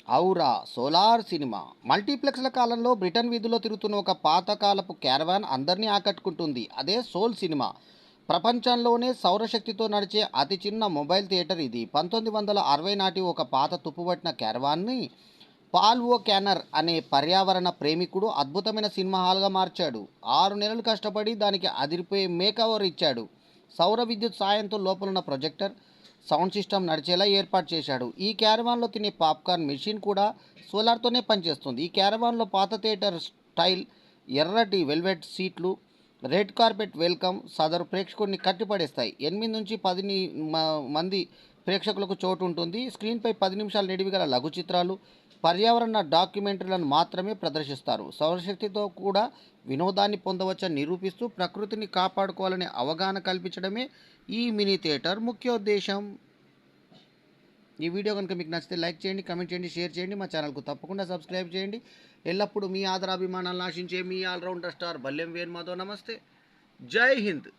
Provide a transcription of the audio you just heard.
ఔరా solar cinema మల్టీప్లెక్స్ల కాలంలో Britain వీధిలో తిరుగుతున్న ఒక పాతకాలపు క్యారవాన్ అందరినీ ఆకట్టుకుంటుంది. అదే సోల్ సినిమా. ప్రపంచంలోనే సౌరశక్తితో నడిచే అతి చిన్న మొబైల్ థియేటర్ ఇది. 1960 నాటి ఒక పాత తుప్పుపట్టిన క్యారవాన్ని పాల్ ఓ క్యానర్ అనే పర్యావరణ ప్రేమికుడు అద్భుతమైన సినిమా హాల్గా మార్చాడు. 6 నెలలు కష్టపడి దానికి అదిరిపోయే మేకవర్ ఇచ్చాడు. సౌర విద్యుత్ సాయంతో లోపలున్న ప్రొజెక్టర్, సౌండ్ సిస్టమ్ నడిచేలా ఏర్పాటు చేశాడు. ఈ క్యారవాన్లో తినే పాప్కార్న్ మెషిన్ కూడా సోలార్తోనే పనిచేస్తుంది. ఈ క్యారవాన్లో పాత థియేటర్ స్టైల్ ఎర్రటి వెల్వెట్ సీట్లు, రెడ్ కార్పెట్ వెల్కమ్ సదరు ప్రేక్షకుడిని కట్టిపడేస్తాయి. 8 నుంచి 10 మంది ప్రేక్షకులకు చోటు ఉంటుంది. స్క్రీన్పై 10 నిమిషాల నిడివి గల లఘు చిత్రాలు, పర్యావరణ డాక్యుమెంటరీలను మాత్రమే ప్రదర్శిస్తారు. సౌరశక్తితో కూడా వినోదాన్ని పొందవచ్చని నిరూపిస్తూ ప్రకృతిని కాపాడుకోవాలనే అవగాహన కల్పించడమే ఈ మినీ థియేటర్ ముఖ్యోద్దేశం. ఈ వీడియో కనుక మీకు నచ్చితే లైక్ చేయండి, కమెంట్ చేయండి, షేర్ చేయండి. మా ఛానల్కు తప్పకుండా సబ్స్క్రైబ్ చేయండి. ఎల్లప్పుడూ మీ ఆదరాభిమానాలను ఆశించే మీ ఆల్రౌండర్ స్టార్ బల్లెం వేణు మాధవ్. నమస్తే, జై హింద్.